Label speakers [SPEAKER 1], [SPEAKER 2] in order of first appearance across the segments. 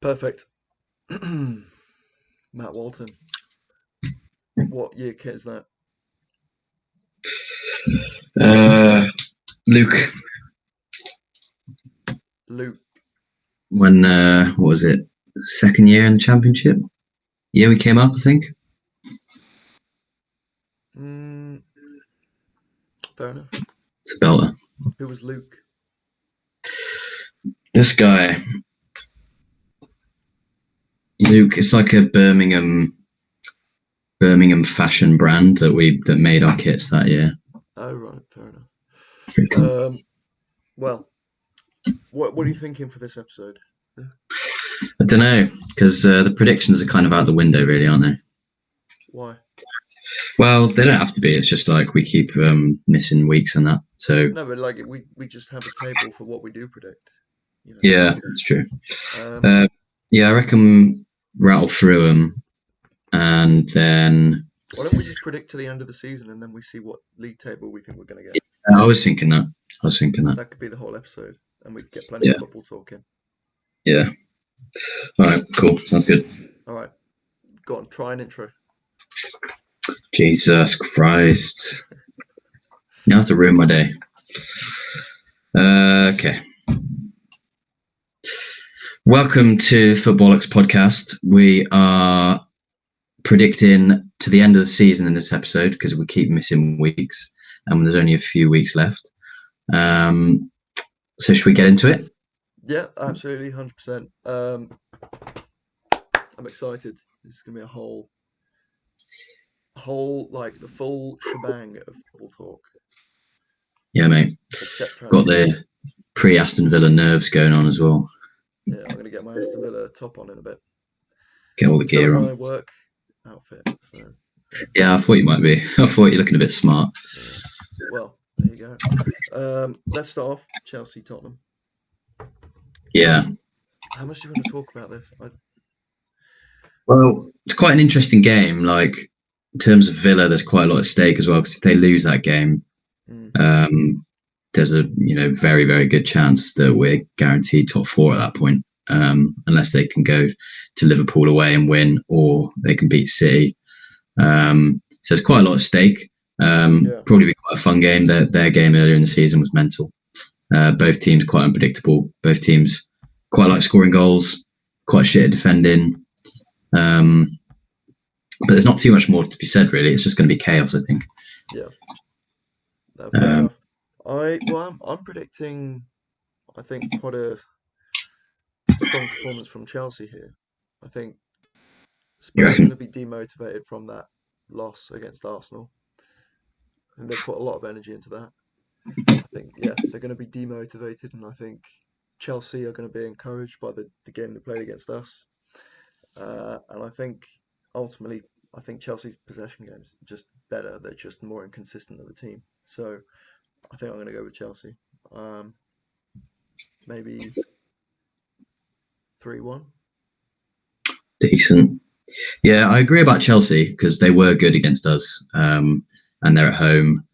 [SPEAKER 1] Perfect. Matt Walton. What year kit is that?
[SPEAKER 2] Luke,
[SPEAKER 1] Luke.
[SPEAKER 2] when what was it? Second year in the championship? Yeah, we came up, I think.
[SPEAKER 1] Mm, fair enough.
[SPEAKER 2] It's a belter.
[SPEAKER 1] Who was Luke?
[SPEAKER 2] This guy, Luke, it's like a Birmingham fashion brand that made our kits that year.
[SPEAKER 1] Oh, right. Fair
[SPEAKER 2] Pretty cool.
[SPEAKER 1] enough. Well, what are you thinking for this episode?
[SPEAKER 2] I don't know, because the predictions are kind of out the window, really, aren't they?
[SPEAKER 1] Why?
[SPEAKER 2] Well, they don't have to be. It's just like we keep missing weeks and that. So
[SPEAKER 1] No, but like we just have a table for what we do predict. You know.
[SPEAKER 2] yeah, that's true.
[SPEAKER 1] Um,
[SPEAKER 2] Yeah, I reckon rattle through them, and then
[SPEAKER 1] why don't we just predict to the end of the season and then we see what league table we think we're going to get?
[SPEAKER 2] I was thinking that.
[SPEAKER 1] That could be the whole episode, and we get plenty
[SPEAKER 2] Yeah,
[SPEAKER 1] of football talking.
[SPEAKER 2] yeah. All right, cool. Sounds good.
[SPEAKER 1] All right, go on. Try an intro.
[SPEAKER 2] Jesus Christ. You have to ruin my day. Okay. Welcome to Footballix podcast. We are predicting to the end of the season in this episode because we keep missing weeks and there's only a few weeks left. So should we get into it?
[SPEAKER 1] Yeah, absolutely, 100%. I'm excited. This is gonna be a whole like the full shebang of football talk,
[SPEAKER 2] Yeah, mate.
[SPEAKER 1] except
[SPEAKER 2] Got
[SPEAKER 1] transfers.
[SPEAKER 2] the pre-Aston Villa nerves going on as well.
[SPEAKER 1] Yeah, I'm gonna get my Aston Villa top on in a bit.
[SPEAKER 2] Get all the
[SPEAKER 1] Still
[SPEAKER 2] gear
[SPEAKER 1] in
[SPEAKER 2] on.
[SPEAKER 1] my work outfit. So
[SPEAKER 2] Yeah, I thought you might be. I thought you're looking a bit smart.
[SPEAKER 1] yeah. Well, there you go. Let's start off Chelsea Tottenham.
[SPEAKER 2] Yeah.
[SPEAKER 1] How much do you want to talk about this?
[SPEAKER 2] Well, it's quite an interesting game. Like in terms of Villa, there's quite a lot at stake as well because if they lose that game, there's a very, very good chance that we're guaranteed top four at that point, unless they can go to Liverpool away and win, or they can beat City. So there's quite a lot at stake. Probably be quite a fun game. Their game earlier in the season was mental. Both teams quite unpredictable. Both teams quite like scoring goals, quite shit at defending. But there's not too much more to be said, really. It's just going to be chaos, I think.
[SPEAKER 1] Yeah. No, fair enough. I'm predicting, I think, quite a strong performance from Chelsea here. I think Spurs are going to be demotivated from that loss against Arsenal. And they've put a lot of energy into that. I think, yeah, they're going to be demotivated, and I think Chelsea are going to be encouraged by the game they played against us. And I think ultimately, I think Chelsea's possession game's just better. They're just more inconsistent of a team. So I think I'm going to go with Chelsea. Maybe 3-1.
[SPEAKER 2] Decent. Yeah, I agree about Chelsea because they were good against us, and they're at home.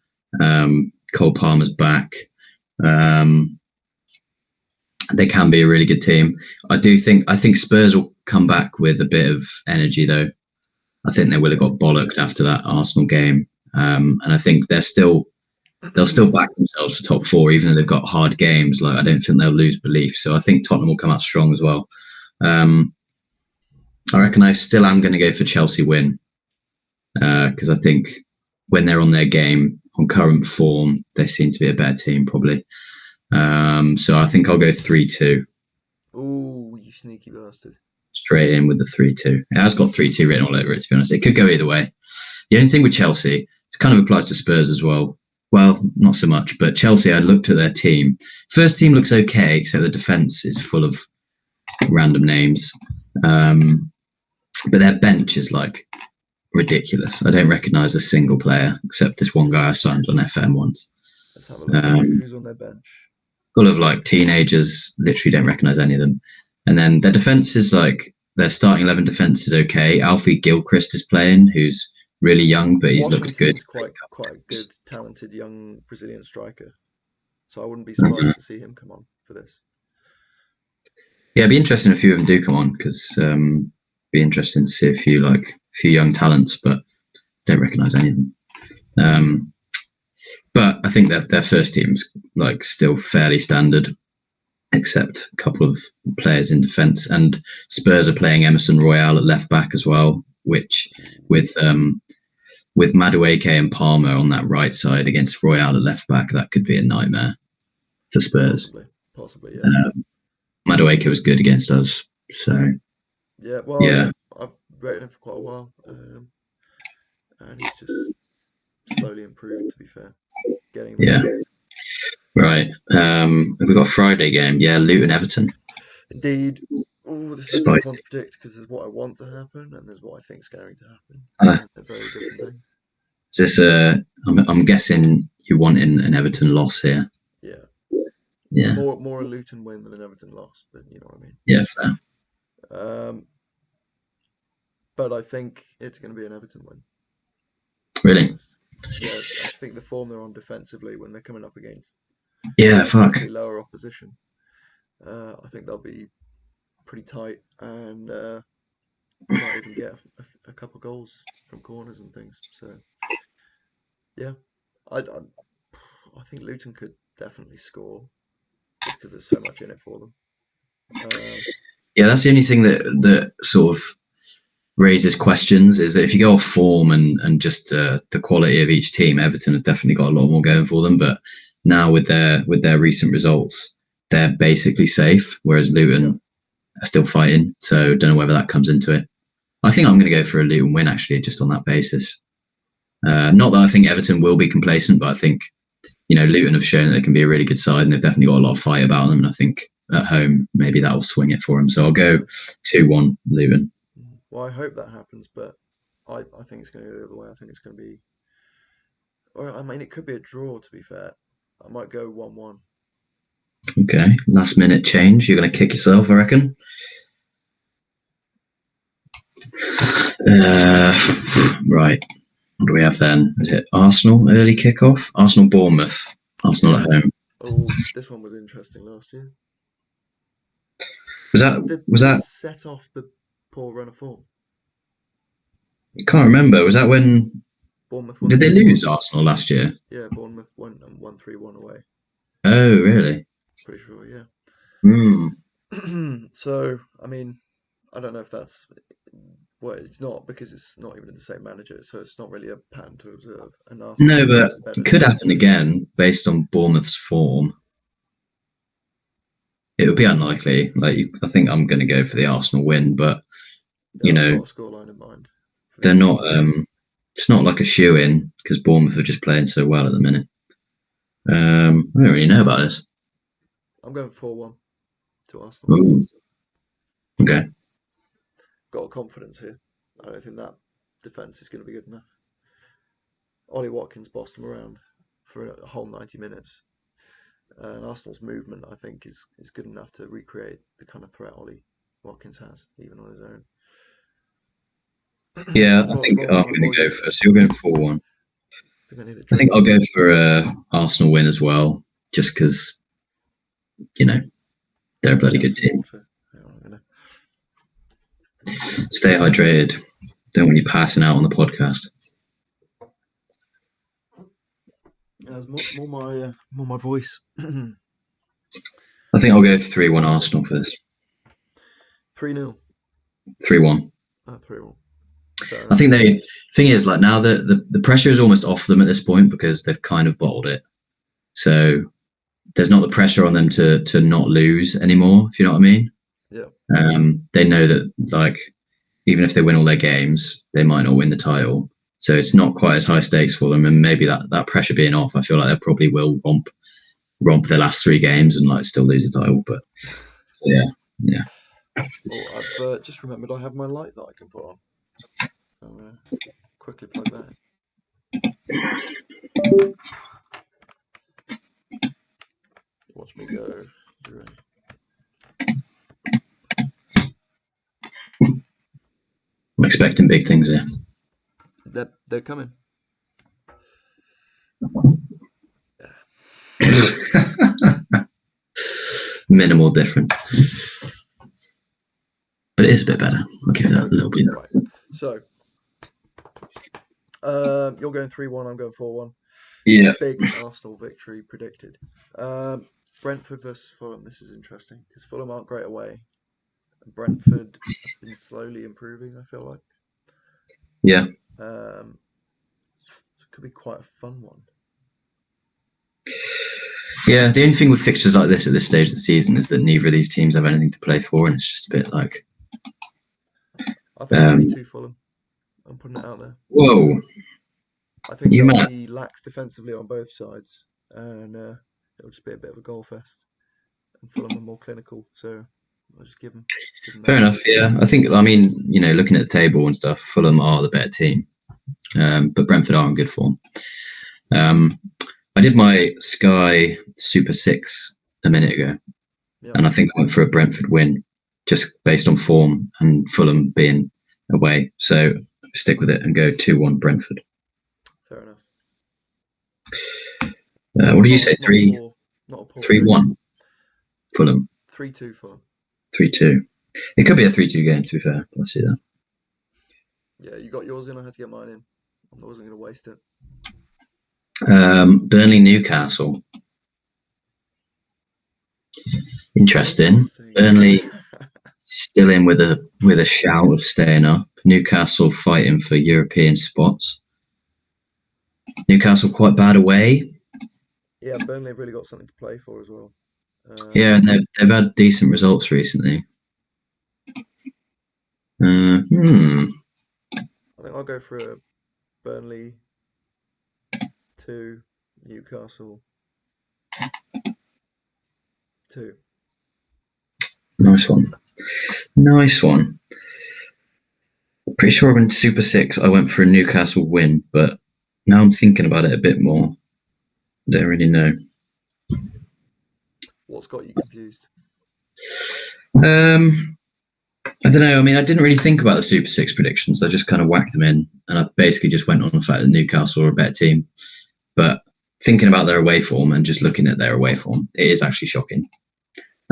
[SPEAKER 2] Cole Palmer's back. They can be a really good team. I think Spurs will come back with a bit of energy though. I think they will have got bollocked after that Arsenal game, and I think they'll still back themselves for top four, even though they've got hard games. Like I don't think they'll lose belief. So I think Tottenham will come out strong as well. I reckon I still am going to go for Chelsea win because I think when they're on their game, on current form, they seem to be a better team probably. So I think I'll go 3-2.
[SPEAKER 1] Ooh, you sneaky bastard.
[SPEAKER 2] Straight in with the 3-2. It has got 3-2 written all over it, to be honest. It could go either way. The only thing with Chelsea, it kind of applies to Spurs as well. Well, not so much, but Chelsea, I looked at their team. First team looks okay, except the defence is full of random names. But their bench is like ridiculous. I don't recognise a single player except this one guy I signed on FM once.
[SPEAKER 1] Let's have a look. Who's on their bench?
[SPEAKER 2] Full of like teenagers, literally don't recognise any of them. And then their defence is like, their starting 11 defence is okay. Alfie Gilchrist is playing, who's really young, but he's looked good.
[SPEAKER 1] Quite a good, talented young Brazilian striker. So I wouldn't be surprised to see him come on for this.
[SPEAKER 2] Yeah, it'd be interesting if a few of them do come on, because be interesting to see a few young talents, but don't recognise any of them. But I think that their first team's like still fairly standard, except a couple of players in defence. And Spurs are playing Emerson Royale at left back as well, which with Madueke and Palmer on that right side against Royale at left back, that could be a nightmare for Spurs.
[SPEAKER 1] Possibly, yeah.
[SPEAKER 2] Madueke was good against us, so
[SPEAKER 1] yeah. Well,
[SPEAKER 2] yeah.
[SPEAKER 1] I've rated him for quite a while, and he's just slowly improved. To be fair, getting there.
[SPEAKER 2] Yeah. Right. Have we got a Friday game? Yeah, Luton Everton.
[SPEAKER 1] Indeed. Oh, this is a tough one to predict because there's what I want to happen and there's what I think is going to happen. They're very different things.
[SPEAKER 2] Is this I'm guessing you're wanting an Everton loss here.
[SPEAKER 1] Yeah.
[SPEAKER 2] Yeah.
[SPEAKER 1] More a Luton win than an Everton loss, but you know what I mean.
[SPEAKER 2] Yeah, fair.
[SPEAKER 1] But I think it's going to be an Everton win.
[SPEAKER 2] Really?
[SPEAKER 1] Yeah, I think the form they're on defensively when they're coming up against lower opposition, I think they'll be pretty tight and might even get a couple goals from corners and things. So yeah, I think Luton could definitely score just because there's so much in it for them.
[SPEAKER 2] Yeah, that's the only thing that sort of raises questions, is that if you go off form and just the quality of each team, Everton have definitely got a lot more going for them. But now with their recent results, they're basically safe, whereas Luton are still fighting. So don't know whether that comes into it. I think I'm going to go for a Luton win, actually, just on that basis. Not that I think Everton will be complacent, but I think, Luton have shown that they can be a really good side and they've definitely got a lot of fight about them. And I think at home, maybe that will swing it for them. So I'll go 2-1 Luton.
[SPEAKER 1] Well, I hope that happens, but I think it's going to go the other way. I think it's going to be... Or, I mean, it could be a draw, to be fair. I might go 1-1.
[SPEAKER 2] Okay, last minute change. You're going to kick yourself, I reckon. Right. What do we have then? Is it Arsenal early kickoff? Arsenal Bournemouth. Arsenal at home.
[SPEAKER 1] Oh, this one was interesting last year.
[SPEAKER 2] Was that
[SPEAKER 1] set off the poor run of form?
[SPEAKER 2] I can't remember. Was that when
[SPEAKER 1] Bournemouth
[SPEAKER 2] did they lose Arsenal last year?
[SPEAKER 1] Yeah, Bournemouth won 3-1 away.
[SPEAKER 2] Oh, really?
[SPEAKER 1] Pretty sure, yeah. So, I mean, I don't know if that's... Well, it's not, because it's not even the same manager, so it's not really a pattern to observe.
[SPEAKER 2] No, but it could happen again based on Bournemouth's form. It would be unlikely. I think I'm going to go for the Arsenal win, but
[SPEAKER 1] got a scoreline in mind.
[SPEAKER 2] They're not. It's not like a shoe-in because Bournemouth are just playing so well at the minute. I don't really know about this.
[SPEAKER 1] I'm going 4-1 to Arsenal.
[SPEAKER 2] Ooh. Okay.
[SPEAKER 1] Got confidence here. I don't think that defence is going to be good enough. Ollie Watkins bossed them around for a whole 90 minutes. And Arsenal's movement, I think, is good enough to recreate the kind of threat Ollie Watkins has, even on his own.
[SPEAKER 2] Yeah, I think I'm going to go for... So you're going 4-1. I think I'll go for a Arsenal win as well, just because, they're a bloody good team. Stay hydrated. Don't want you passing out on the podcast.
[SPEAKER 1] There's more my voice.
[SPEAKER 2] I think I'll go 3-1 Arsenal for this.
[SPEAKER 1] 3-0.
[SPEAKER 2] 3-1.
[SPEAKER 1] 3-1.
[SPEAKER 2] I think the thing is, now the pressure is almost off them at this point because they've kind of bottled it. So there's not the pressure on them to not lose anymore, if you know what I mean.
[SPEAKER 1] Yeah.
[SPEAKER 2] They know that even if they win all their games, they might not win the title. So it's not quite as high stakes for them, and maybe that pressure being off, I feel like they probably will romp their last 3 games and still lose the title. But yeah.
[SPEAKER 1] Oh, I've just remembered I have my light that I can put on. I'll quickly plug that in. Watch me go. You ready?
[SPEAKER 2] I'm expecting big things here.
[SPEAKER 1] They're coming.
[SPEAKER 2] Minimal difference. is a bit better. I'll give it that a little bit.
[SPEAKER 1] Right. So, you're going 3-1. I'm going 4-1.
[SPEAKER 2] Yeah.
[SPEAKER 1] Big Arsenal victory predicted. Brentford versus Fulham. This is interesting because Fulham aren't great away. Brentford have been slowly improving, I feel like.
[SPEAKER 2] Yeah.
[SPEAKER 1] It could be quite a fun one.
[SPEAKER 2] Yeah, the only thing with fixtures like this at this stage of the season is that neither of these teams have anything to play for, and it's just a bit like...
[SPEAKER 1] I think 3-2 Fulham. I'm putting it out there.
[SPEAKER 2] Whoa.
[SPEAKER 1] I think
[SPEAKER 2] You
[SPEAKER 1] they'll
[SPEAKER 2] might.
[SPEAKER 1] be lax defensively on both sides, and it'll just be a bit of a goal fest. And Fulham are more clinical, so I'll just give them
[SPEAKER 2] Fair
[SPEAKER 1] that.
[SPEAKER 2] enough, yeah. I mean, looking at the table and stuff, Fulham are the better team, but Brentford are in good form. I did my Sky Super 6 a minute ago,
[SPEAKER 1] Yep.
[SPEAKER 2] and I think I went for a Brentford win, just based on form and Fulham being away. So stick with it and go 2-1 Brentford.
[SPEAKER 1] Fair enough.
[SPEAKER 2] What do you say? 3-1 Fulham.
[SPEAKER 1] 3-2 Fulham.
[SPEAKER 2] 3-2. It could be a 3-2 game, to be fair. I see that.
[SPEAKER 1] Yeah, you got yours in. I had to get mine in. I wasn't going to waste it.
[SPEAKER 2] Burnley Newcastle. Interesting. Burnley still in with a shout of staying up. Newcastle fighting for European spots. Newcastle quite bad away.
[SPEAKER 1] Yeah, Burnley have really got something to play for as well.
[SPEAKER 2] Yeah, and they've had decent results recently. I
[SPEAKER 1] think I'll go for a Burnley 2, Newcastle 2.
[SPEAKER 2] Nice one. Pretty sure in Super 6 I went for a Newcastle win, but now I'm thinking about it a bit more. I don't really know.
[SPEAKER 1] What's got you confused?
[SPEAKER 2] I don't know. I mean, I didn't really think about the Super 6 predictions. I just kind of whacked them in, and I basically just went on the fact that Newcastle are a better team. But thinking about their away form and just looking at their away form, it is actually shocking.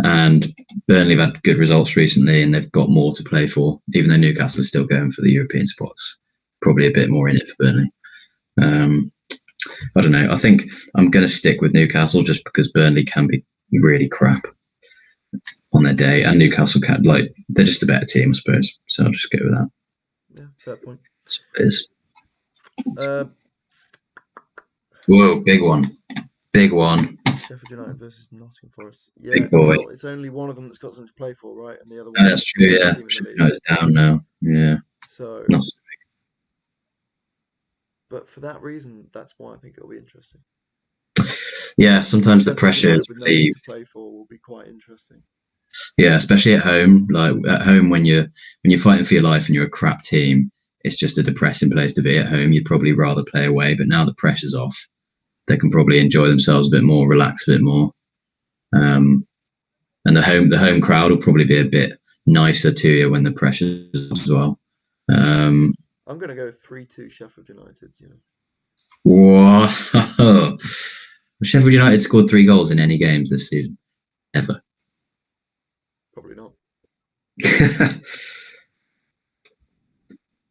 [SPEAKER 2] And Burnley have had good results recently, and they've got more to play for, even though Newcastle is still going for the European spots. Probably a bit more in it for Burnley. I don't know. I think I'm going to stick with Newcastle just because Burnley can be really crap on their day, and Newcastle can, they're just a better team, I suppose. So I'll just go with that.
[SPEAKER 1] Yeah, fair point.
[SPEAKER 2] That's what it is.
[SPEAKER 1] Whoa,
[SPEAKER 2] big one.
[SPEAKER 1] Sheffield United versus Nottingham Forest. Yeah,
[SPEAKER 2] big boy.
[SPEAKER 1] Well, it's only one of them that's got something to play for, right? And the other one.
[SPEAKER 2] Oh, that's true. Yeah, United down now. Yeah.
[SPEAKER 1] So.
[SPEAKER 2] Not so big.
[SPEAKER 1] But for that reason, that's why I think it'll be interesting.
[SPEAKER 2] Yeah, sometimes the pressure is
[SPEAKER 1] to play for will be quite interesting.
[SPEAKER 2] Yeah, especially at home. Like at home, when you're fighting for your life and you're a crap team, it's just a depressing place to be. At home, you'd probably rather play away. But now the pressure's off, they can probably enjoy themselves a bit more, relax a bit more. And the home crowd will probably be a bit nicer to you when the pressure's off as well.
[SPEAKER 1] I'm going to go 3-2 Sheffield United.
[SPEAKER 2] Whoa. Sheffield United scored 3 goals in any games this season, ever.
[SPEAKER 1] Probably not.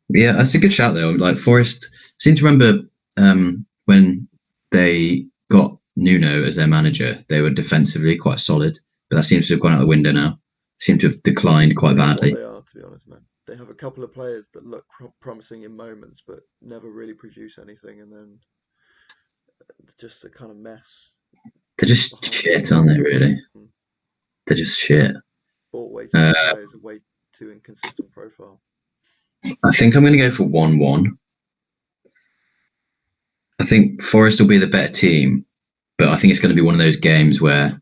[SPEAKER 2] Yeah, that's a good shout though. Like Forest, I seem to remember when they got Nuno as their manager, they were defensively quite solid, but that seems to have gone out the window now. Seem to have declined quite badly.
[SPEAKER 1] They are, to be honest, man. They have a couple of players that look promising in moments, but never really produce anything, and then it's just a kind of mess.
[SPEAKER 2] They're just shit, aren't they? Really, they're just shit.
[SPEAKER 1] Bought way too many players, a way too inconsistent profile.
[SPEAKER 2] I think I'm going to go for 1-1. I think Forest will be the better team, but I think it's going to be one of those games where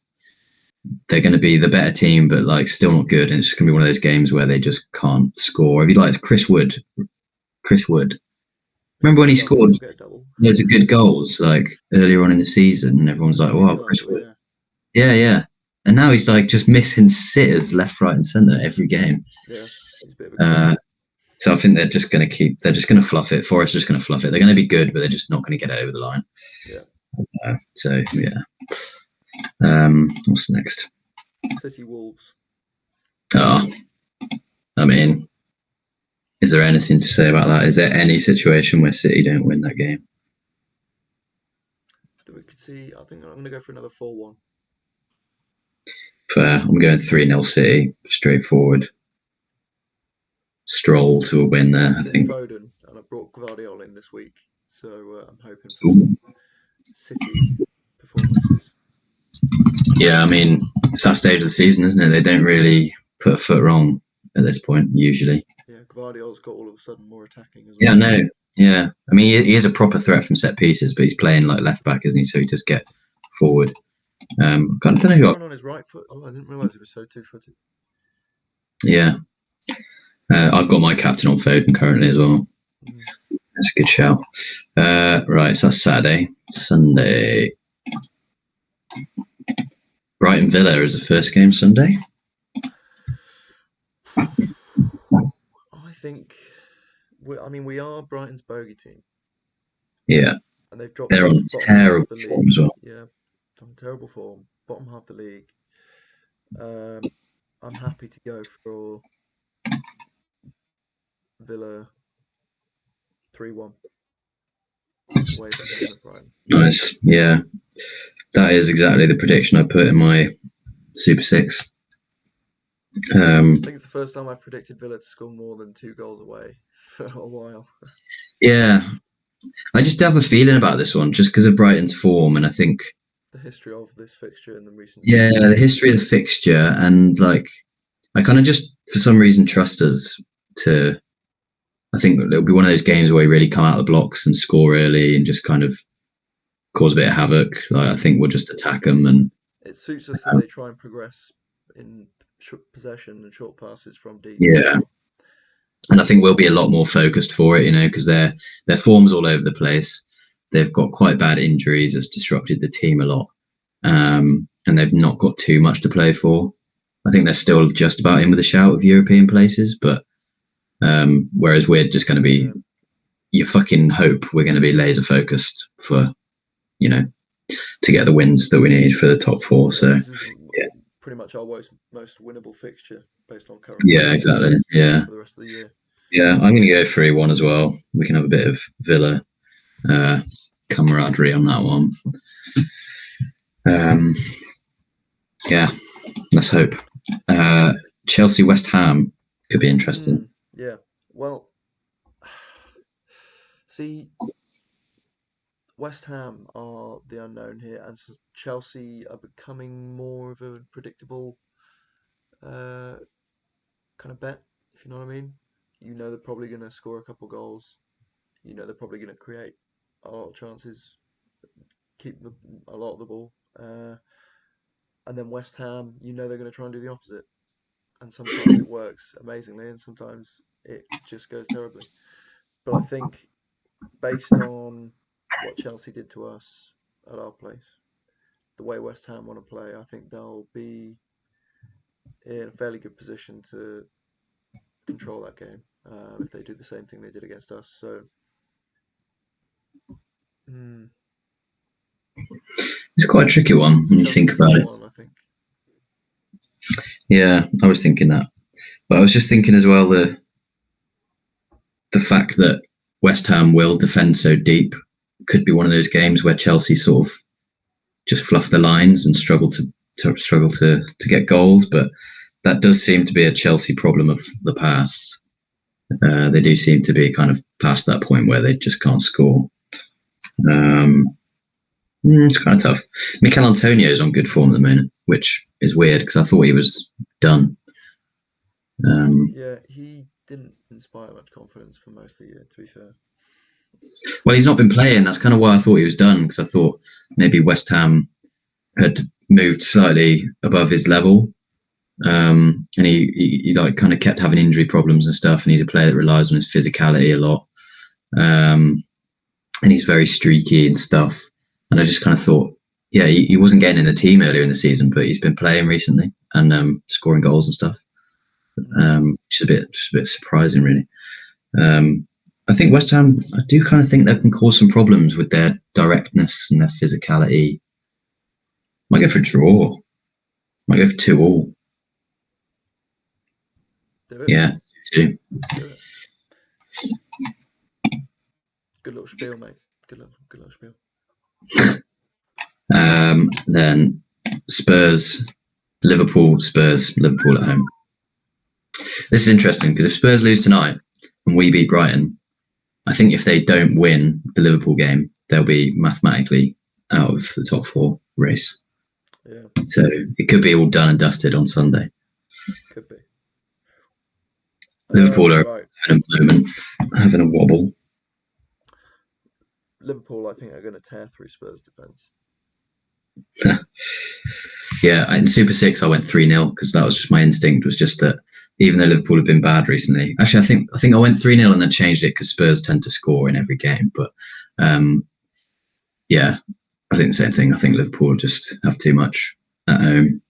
[SPEAKER 2] they're going to be the better team, but like still not good. And it's just going to be one of those games where they just can't score. If you like Chris Wood, remember when he scored loads of good goals like earlier on in the season, and everyone's like, "Wow, Chris Wood." Yeah. And now he's like just missing sitters left, right, and centre every game.
[SPEAKER 1] Yeah.
[SPEAKER 2] So I think they're just going to fluff it. Forest are just going to fluff it. They're going to be good, but they're just not going to get it over the line.
[SPEAKER 1] Yeah.
[SPEAKER 2] So yeah. What's next?
[SPEAKER 1] City Wolves.
[SPEAKER 2] Oh, I mean, is there anything to say about that? Is there any situation where City don't win that game?
[SPEAKER 1] That we could see. I think I'm going to go for another 4-1.
[SPEAKER 2] Fair. I'm going 3-0 City, straightforward. Stroll to a win there, I think.
[SPEAKER 1] Foden, and I brought Gvardiol in this week, so I'm hoping for some City performances.
[SPEAKER 2] Yeah, I mean, it's that stage of the season, isn't it? They don't really put a foot wrong at this point, usually.
[SPEAKER 1] Yeah, Gvardiol's got all of a sudden more attacking as well.
[SPEAKER 2] Yeah, no. Yeah. I mean, he is a proper threat from set pieces, but he's playing like left back, isn't he? So he just get forward. I don't know who
[SPEAKER 1] on his right foot. Oh, I didn't realise he was so two-footed.
[SPEAKER 2] Yeah. I've got my captain on Foden currently as well. That's a good shout. Right, so that's Saturday. Sunday. Brighton Villa is the first game Sunday.
[SPEAKER 1] I think, we are Brighton's bogey team.
[SPEAKER 2] Yeah.
[SPEAKER 1] And they've dropped.
[SPEAKER 2] They're on terrible form as well.
[SPEAKER 1] Yeah, on terrible form. Bottom half of the league. I'm happy to go for Villa 3-1.
[SPEAKER 2] Nice. Yeah. That is exactly the prediction I put in my Super 6.
[SPEAKER 1] I think it's the first time I've predicted Villa to score more than 2 goals away for a while.
[SPEAKER 2] Yeah. I just have a feeling about this one just because of Brighton's form, and I think
[SPEAKER 1] the history of this fixture in the recent
[SPEAKER 2] years. The history of the fixture, and like I kind of just for some reason trust us to. I think it'll be one of those games where we really come out of the blocks and score early and just kind of cause a bit of havoc. Like I think we'll just attack them, and
[SPEAKER 1] it suits us that they try and progress in possession and short passes from deep.
[SPEAKER 2] Yeah. And I think we'll be a lot more focused for it, because their form's all over the place. They've got quite bad injuries that's disrupted the team a lot. And they've not got too much to play for. I think they're still just about in with a shout of European places, but whereas we're just going to be, you fucking hope we're going to be laser focused for, to get the wins that we need for the top 4. So yeah,
[SPEAKER 1] pretty much our most winnable fixture based on current.
[SPEAKER 2] Yeah, exactly. Yeah.
[SPEAKER 1] For the rest of the year.
[SPEAKER 2] Yeah, I'm going to go 3-1 as well. We can have a bit of Villa camaraderie on that one. Yeah, let's hope. Chelsea West Ham could be interesting.
[SPEAKER 1] Yeah, well, see, West Ham are the unknown here, and Chelsea are becoming more of a predictable kind of bet, if you know what I mean. They're probably going to score a couple goals. They're probably going to create a lot of chances, keep a lot of the ball. And then West Ham, they're going to try and do the opposite. And sometimes it works amazingly, and sometimes it just goes terribly. But I think based on what Chelsea did to us at our place, the way West Ham want to play, I think they'll be in a fairly good position to control that game if they do the same thing they did against us. So
[SPEAKER 2] it's quite a tricky one when you think about it.
[SPEAKER 1] I think.
[SPEAKER 2] Yeah, I was thinking that, but I was just thinking as well the fact that West Ham will defend so deep could be one of those games where Chelsea sort of just fluff the lines and struggle to get goals, but that does seem to be a Chelsea problem of the past. They do seem to be kind of past that point where they just can't score. It's kind of tough. Mikel Antonio is on good form at the moment, which is weird because I thought he was done.
[SPEAKER 1] Yeah, he didn't inspire much confidence for most of the year, to be fair.
[SPEAKER 2] Well, he's not been playing. That's kind of why I thought he was done, because I thought maybe West Ham had moved slightly above his level. And he like kind of kept having injury problems and stuff, and he's a player that relies on his physicality a lot. And he's very streaky and stuff. And I just kind of thought, yeah, he wasn't getting in the team earlier in the season, but he's been playing recently and scoring goals and stuff. Which is a bit surprising, really. I think West Ham, I do kind of think they can cause some problems with their directness and their physicality. Might go for a draw. Might go for 2-2.
[SPEAKER 1] Do it.
[SPEAKER 2] Yeah, 2.
[SPEAKER 1] Do it. Good little spiel, mate. Good little spiel.
[SPEAKER 2] Then Spurs, Liverpool at home. This is interesting because if Spurs lose tonight and we beat Brighton, I think if they don't win the Liverpool game, they'll be mathematically out of the top 4 race.
[SPEAKER 1] Yeah.
[SPEAKER 2] So it could be all done and dusted on Sunday.
[SPEAKER 1] Could be.
[SPEAKER 2] Liverpool are
[SPEAKER 1] right.
[SPEAKER 2] at the moment having a wobble.
[SPEAKER 1] Liverpool, I think, are going to tear through Spurs' defence.
[SPEAKER 2] Yeah, in Super 6 I went 3-0 because that was just my instinct, was just that even though Liverpool have been bad recently, actually I think I went 3-0 and then changed it because Spurs tend to score in every game. But yeah, I think the same thing. I think Liverpool just have too much at home.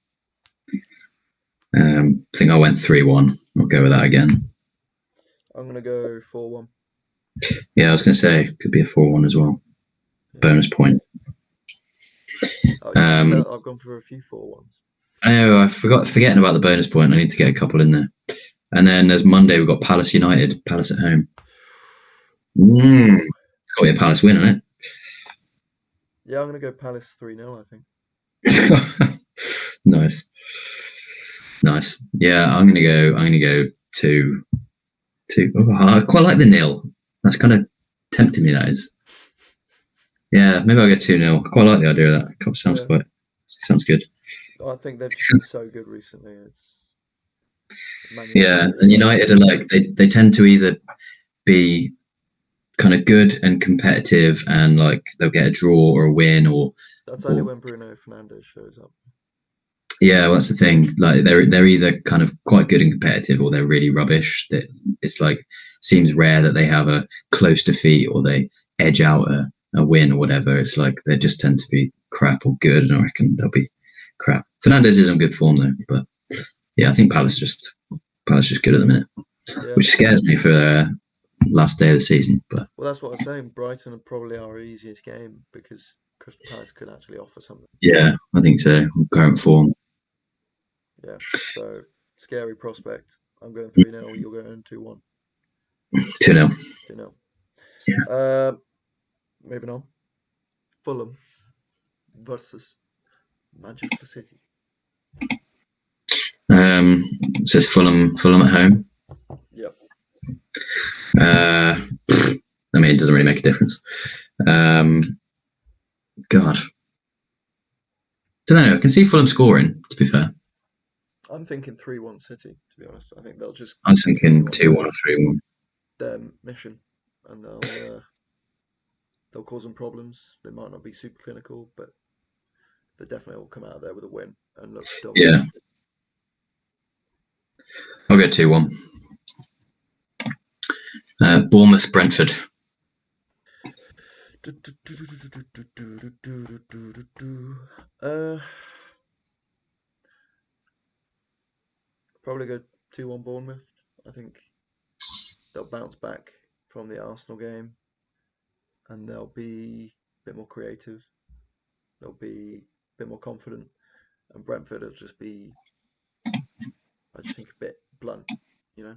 [SPEAKER 2] I think I went 3-1. I'll go with that again.
[SPEAKER 1] I'm going to go 4-1.
[SPEAKER 2] Yeah, I was going to say could be a 4-1 as well. Yeah. Bonus point.
[SPEAKER 1] I've gone for a few 4-1s.
[SPEAKER 2] I know, I forgetting about the bonus point. I need to get a couple in there. And then there's Monday, we've got Palace United, Palace at home. It's got to be a Palace win, isn't it?
[SPEAKER 1] Yeah, I'm going to go Palace 3-0, I think.
[SPEAKER 2] Nice. Yeah, I'm gonna go 2. Oh, I quite like the 0. That's kind of tempting me, that is. Yeah, maybe I'll get 2-0. I quite like the idea of that. Sounds good.
[SPEAKER 1] I think they've just been so good recently.
[SPEAKER 2] Yeah, and United are like they tend to either be kind of good and competitive, and like they'll get a draw or a win, or
[SPEAKER 1] that's only when Bruno Fernandes shows up.
[SPEAKER 2] Yeah, well, that's the thing. Like they're either kind of quite good and competitive, or they're really rubbish. It's like seems rare that they have a close defeat or they edge out a win or whatever. It's like they just tend to be crap or good, and I reckon they'll be crap. Fernandes is in good form though, but yeah, I think Palace just good at the minute, which scares me for the last day of the season. But
[SPEAKER 1] well, that's what I was saying. Brighton are probably our easiest game because Crystal Palace could actually offer something.
[SPEAKER 2] Yeah, I think so. Current form.
[SPEAKER 1] Yeah, so scary prospect. I'm going 3-0. You're going 2-1.
[SPEAKER 2] 2-0.
[SPEAKER 1] 2-0.
[SPEAKER 2] Yeah.
[SPEAKER 1] Moving on. Fulham versus Manchester City.
[SPEAKER 2] It says Fulham at home.
[SPEAKER 1] Yep.
[SPEAKER 2] I mean, it doesn't really make a difference. God. Don't know. I can see Fulham scoring, to be fair.
[SPEAKER 1] I'm thinking 3-1 City, to be honest. I think they'll just...
[SPEAKER 2] I'm thinking 2-1 or 3-1.
[SPEAKER 1] Their mission, and they'll cause them problems. They might not be super clinical, but they definitely will come out there with a win and look dominant.
[SPEAKER 2] Yeah. I'll go 2-1. Bournemouth, Brentford.
[SPEAKER 1] Probably go 2-1 Bournemouth. I think they'll bounce back from the Arsenal game and they'll be a bit more creative. They'll be a bit more confident. And Brentford will just be, I just think, a bit blunt, you know?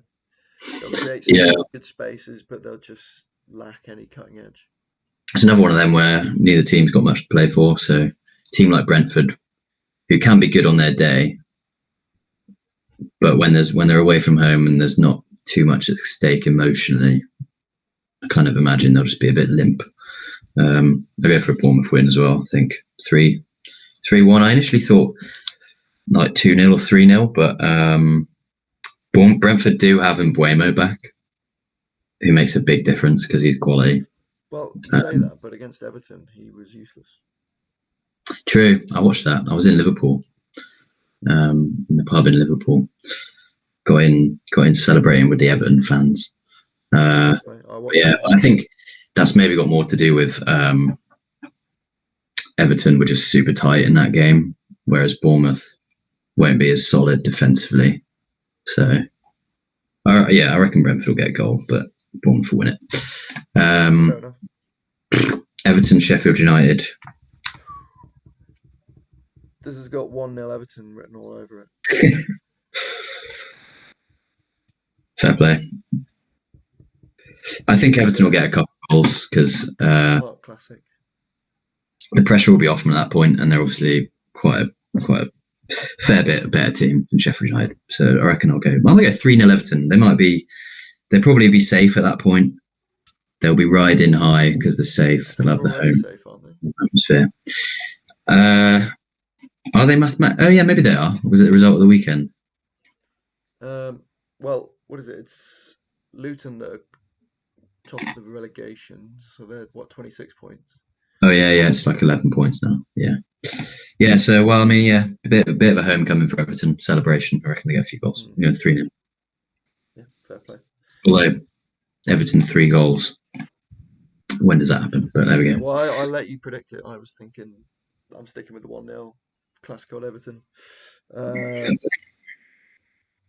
[SPEAKER 1] They'll create some good spaces, but they'll just lack any cutting edge.
[SPEAKER 2] It's another one of them where neither team's got much to play for. So a team like Brentford, who can be good on their day, but when they're away from home and there's not too much at stake emotionally, I kind of imagine they'll just be a bit limp. I'll go for a Bournemouth win as well. I think 3-1. I initially thought like 2-0 or 3-0, but Brentford do have Mbeumo back, who makes a big difference because he's quality.
[SPEAKER 1] Well, you say that, but against Everton, he was useless.
[SPEAKER 2] True. I watched that. I was in Liverpool, in the pub in Liverpool. Got in celebrating with the Everton fans. I think that's maybe got more to do with Everton were just super tight in that game, whereas Bournemouth won't be as solid defensively. So, I reckon Brentford will get a goal, but Bournemouth will win it.
[SPEAKER 1] Fair enough.
[SPEAKER 2] Everton, Sheffield United.
[SPEAKER 1] This has got 1-0 Everton written all over it.
[SPEAKER 2] Fair play. I think Everton will get a couple of goals because
[SPEAKER 1] Classic.
[SPEAKER 2] The pressure will be off them at that point, and they're obviously quite a fair bit better team than Sheffield United. So I reckon I'll go 3-0 Everton. They'll probably be safe at that point. They'll be riding high because they're safe. They'll have the home
[SPEAKER 1] safe, aren't they?
[SPEAKER 2] atmosphere. Are they mathematically? Oh yeah, maybe they are. Was it the result of the weekend?
[SPEAKER 1] Well, what is it? It's Luton that are top of the relegation, so they're 26 points.
[SPEAKER 2] Oh yeah, it's like 11 points now. Yeah. So a bit of a homecoming for Everton celebration. I reckon they get a few goals. 3-0.
[SPEAKER 1] Yeah, fair play.
[SPEAKER 2] Although Everton 3 goals. When does that happen? But there we go.
[SPEAKER 1] Well, I let you predict it. I was thinking I'm sticking with the 1-0 classic old Everton.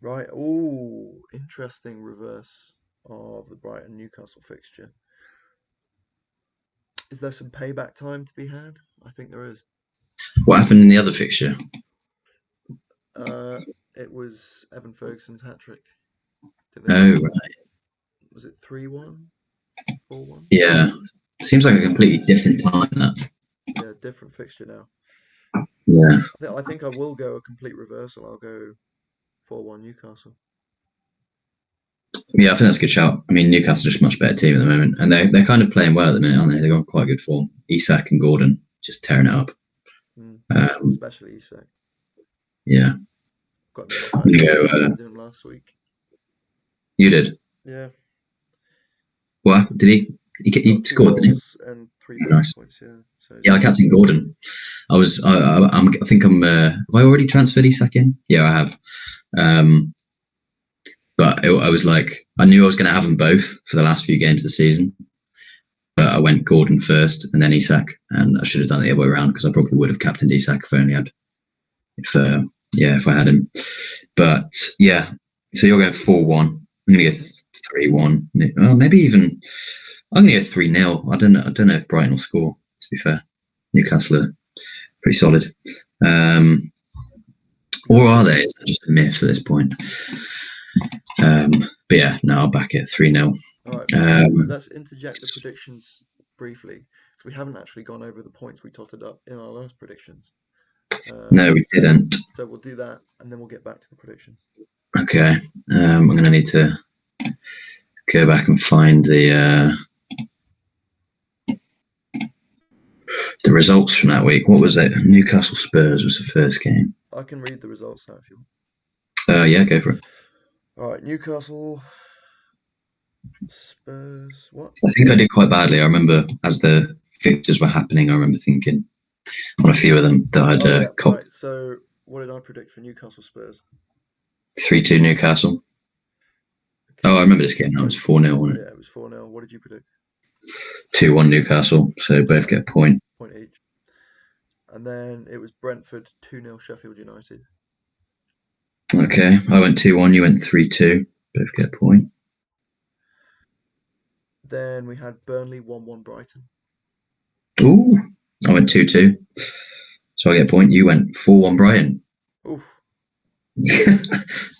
[SPEAKER 1] Right. Oh, interesting reverse of the Brighton Newcastle fixture. Is there some payback time to be had? I think there is.
[SPEAKER 2] What happened in the other fixture?
[SPEAKER 1] It was Evan Ferguson's hat-trick.
[SPEAKER 2] Oh, right.
[SPEAKER 1] Was it 3-1? 4-1?
[SPEAKER 2] Yeah. Seems like a completely different time, that.
[SPEAKER 1] Yeah, different fixture now.
[SPEAKER 2] Yeah.
[SPEAKER 1] I think I will go a complete reversal. I'll go 4-1 Newcastle.
[SPEAKER 2] Yeah, I think that's a good shout. I mean, Newcastle are just a much better team at the moment, and they're kind of playing well at the minute, aren't they? They've got quite good form. Isak and Gordon just tearing it up.
[SPEAKER 1] Especially Isak.
[SPEAKER 2] Yeah.
[SPEAKER 1] Got him last week.
[SPEAKER 2] You did?
[SPEAKER 1] Yeah.
[SPEAKER 2] What did he? He scored, didn't he?
[SPEAKER 1] And 3
[SPEAKER 2] nice
[SPEAKER 1] points. Yeah. So
[SPEAKER 2] I captained Gordon. I think I'm. Have I already transferred Isak in? Yeah, I have. But I was like, I knew I was going to have them both for the last few games of the season. But I went Gordon first and then Isak, and I should have done it the other way around because I probably would have captained Isak if I had him. But yeah, so you're going 4-1. I'm going to go 3-1. Well, maybe even I'm going to go 3-0. I don't know if Brighton will score. To be fair, Newcastle are pretty solid. Or are they? Is that just a myth at this point? But yeah, no, I'll back it 3-0.
[SPEAKER 1] All right, let's interject the predictions briefly because we haven't actually gone over the points we totted up in our last predictions.
[SPEAKER 2] No, we didn't.
[SPEAKER 1] So we'll do that and then we'll get back to the predictions.
[SPEAKER 2] Okay. I'm going to need to go back and find the results from that week. What was it? Newcastle Spurs was the first game.
[SPEAKER 1] I can read the results now if you want.
[SPEAKER 2] Yeah, go for it.
[SPEAKER 1] All right, Newcastle Spurs. What?
[SPEAKER 2] I think I did quite badly. I remember as the fixtures were happening, I remember thinking on a few of them that I'd
[SPEAKER 1] right. So what did I predict for Newcastle Spurs?
[SPEAKER 2] 3-2 Newcastle. Okay. Oh, I remember this game. That was 4-0, wasn't it?
[SPEAKER 1] Yeah, it was 4-0. What did you predict?
[SPEAKER 2] 2-1 Newcastle. So both get a point.
[SPEAKER 1] Point each. And then it was Brentford 2-0 Sheffield United.
[SPEAKER 2] Okay, I went 2-1. You went 3-2. Both get a point.
[SPEAKER 1] Then we had Burnley 1-1 Brighton.
[SPEAKER 2] Ooh, I went 2-2. So I get a point. You went 4-1 Brighton.
[SPEAKER 1] Oof.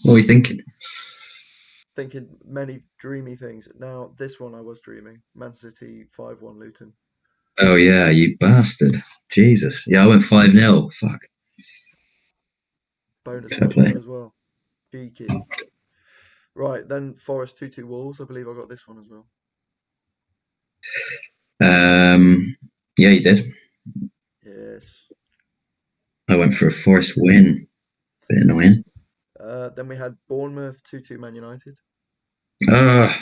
[SPEAKER 2] What are you thinking?
[SPEAKER 1] Thinking many dreamy things. Now, this one I was dreaming. Man City 5-1 Luton.
[SPEAKER 2] Oh, yeah, you bastard. Jesus. Yeah, I went 5-0. Fuck.
[SPEAKER 1] Bonus play as well. Cheeky. Right, then Forest 2-2 Wolves. I believe I got this one as well.
[SPEAKER 2] Yeah, you did.
[SPEAKER 1] Yes.
[SPEAKER 2] I went for a Forest win. Bit annoying.
[SPEAKER 1] Then we had Bournemouth 2-2 Man United.
[SPEAKER 2] I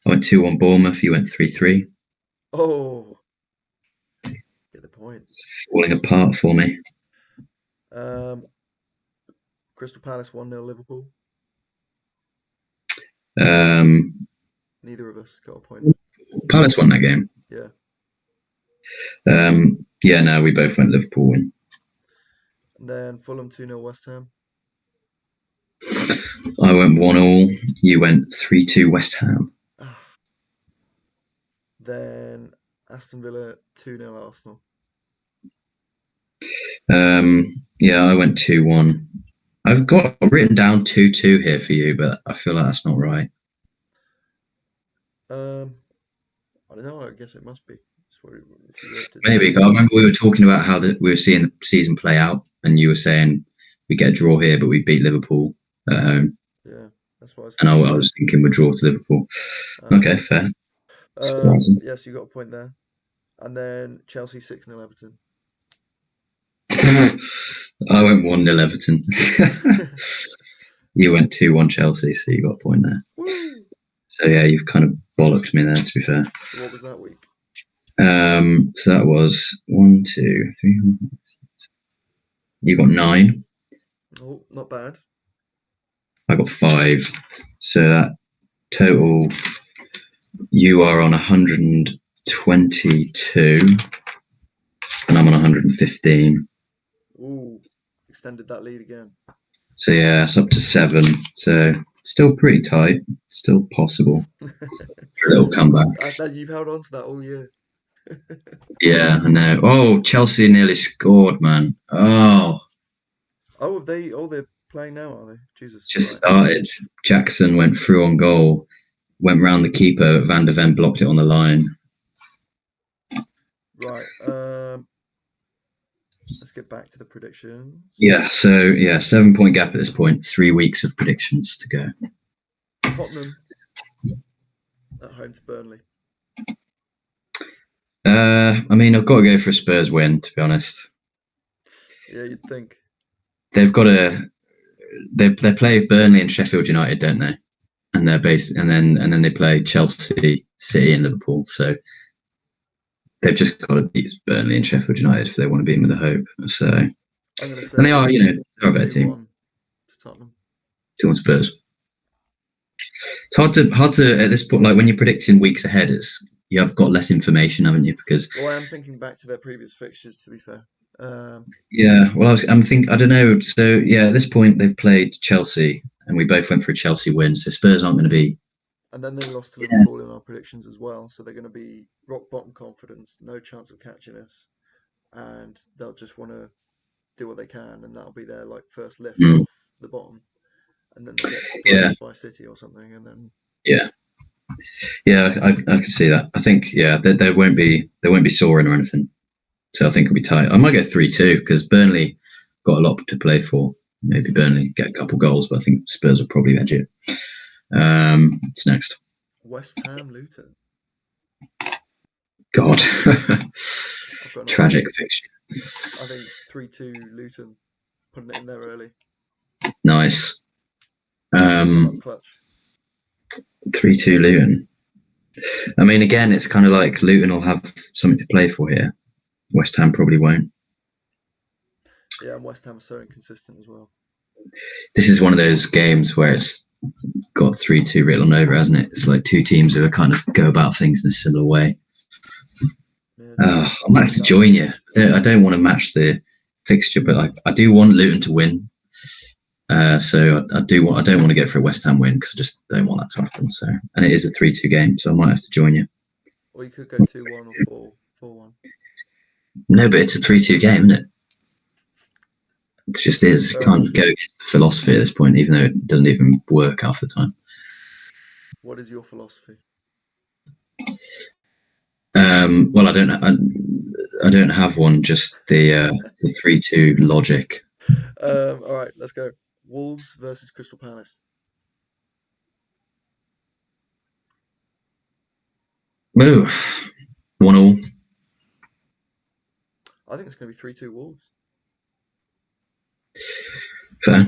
[SPEAKER 2] went 2-1 Bournemouth. You went 3-3.
[SPEAKER 1] Oh, get the point.
[SPEAKER 2] It's falling apart for me.
[SPEAKER 1] Crystal Palace 1-0 Liverpool. Neither of us got a point.
[SPEAKER 2] Palace won that game.
[SPEAKER 1] Yeah.
[SPEAKER 2] Yeah, no, we both went Liverpool win.
[SPEAKER 1] And then Fulham 2-0 West Ham.
[SPEAKER 2] I went 1-1. You went 3-2 West Ham.
[SPEAKER 1] Then Aston Villa 2-0 Arsenal.
[SPEAKER 2] Yeah, I went 2-1. I've got written down 2-2 here for you, but I feel like that's not right.
[SPEAKER 1] I don't know. I guess it must be. If you worked it
[SPEAKER 2] Maybe.
[SPEAKER 1] down.
[SPEAKER 2] I remember we were talking about how we were seeing the season play out, and you were saying we get a draw here, but we beat Liverpool at home.
[SPEAKER 1] Yeah, that's what I was
[SPEAKER 2] And
[SPEAKER 1] thinking.
[SPEAKER 2] I was thinking we'd draw to Liverpool. Okay,
[SPEAKER 1] Okay.
[SPEAKER 2] fair. Surprising.
[SPEAKER 1] Yes, you got a point there. And then Chelsea 6-0 Everton.
[SPEAKER 2] I went 1-0 Everton. You went 2-1 Chelsea, so you got a point there.
[SPEAKER 1] Woo!
[SPEAKER 2] So yeah, you've kind of bollocked me there, to be fair.
[SPEAKER 1] So what was that week?
[SPEAKER 2] So that was 1, 2, 3. 4, 5, 6. You got 9.
[SPEAKER 1] Oh, not bad.
[SPEAKER 2] I got 5. So that total, you are on 122, and I'm on 115.
[SPEAKER 1] Ooh, extended that lead again.
[SPEAKER 2] So yeah, it's up to 7. So still pretty tight. Still possible. A little comeback.
[SPEAKER 1] You've held on to that all year.
[SPEAKER 2] Yeah, I know. Oh, Chelsea nearly scored, man. Oh,
[SPEAKER 1] Oh, have they? Oh, they're playing now, are they? Jesus.
[SPEAKER 2] just
[SPEAKER 1] Right.
[SPEAKER 2] started. Jackson went through on goal, went round the keeper. Van der Ven blocked it on the line.
[SPEAKER 1] Right. Let's get back to the predictions.
[SPEAKER 2] Yeah, so yeah, 7-point gap at this point. 3 weeks of predictions to go.
[SPEAKER 1] Tottenham at home to Burnley.
[SPEAKER 2] I mean, I've got to go for a Spurs win, to be honest.
[SPEAKER 1] Yeah, you'd think.
[SPEAKER 2] They've got to. They play Burnley and Sheffield United, don't they? And they're based, and then they play Chelsea, City, and Liverpool. So they've just got to beat Burnley and Sheffield United if they want to beat them with a hope. So,
[SPEAKER 1] I'm going to say.
[SPEAKER 2] and they are, they're a better team.
[SPEAKER 1] To Tottenham.
[SPEAKER 2] 2-1 Spurs. It's hard to at this point, like when you're predicting weeks ahead, you have got less information, haven't you? Because
[SPEAKER 1] I am thinking back to their previous fixtures. To be fair.
[SPEAKER 2] Yeah, well, I'm thinking. I don't know. So yeah, at this point they've played Chelsea, and we both went for a Chelsea win. So Spurs aren't going to be.
[SPEAKER 1] And then they lost to Liverpool in our predictions as well. So they're going to be rock bottom confidence, no chance of catching us, and they'll just want to do what they can, and that'll be their first lift off the bottom, and then they'll get by City or something, and then
[SPEAKER 2] I can see that. I think they won't be soaring or anything. So I think it'll be tight. I might go 3-2 because Burnley got a lot to play for. Maybe Burnley get a couple goals, but I think Spurs will probably edge it. What's next?
[SPEAKER 1] West Ham Luton.
[SPEAKER 2] God, tragic fixture.
[SPEAKER 1] I think 3-2 Luton, putting it in there early.
[SPEAKER 2] Nice.
[SPEAKER 1] 3-2
[SPEAKER 2] Luton. I mean, again, it's kind of like Luton will have something to play for here. West Ham probably won't.
[SPEAKER 1] Yeah, and West Ham are so inconsistent as well.
[SPEAKER 2] This is one of those games where it's got 3-2 written over, hasn't it? It's like two teams who are kind of go about things in a similar way. Yeah, I might have to join you. I don't want to match the fixture, but I do want Luton to win. So I don't want to go for a West Ham win because I just don't want that to happen. So, and it is a 3-2 game, so I might have to join you.
[SPEAKER 1] Or you could go 2-1 or 4-1.
[SPEAKER 2] No, but it's a 3-2 game, isn't it? It just is. You can't go against the philosophy at this point, even though it doesn't even work half the time.
[SPEAKER 1] What is your philosophy?
[SPEAKER 2] Well, I don't have one. Just the 3-2 logic.
[SPEAKER 1] All right, let's go. Wolves versus Crystal Palace.
[SPEAKER 2] Move 1-1.
[SPEAKER 1] I think it's going to be 3-2 Wolves.
[SPEAKER 2] Fair.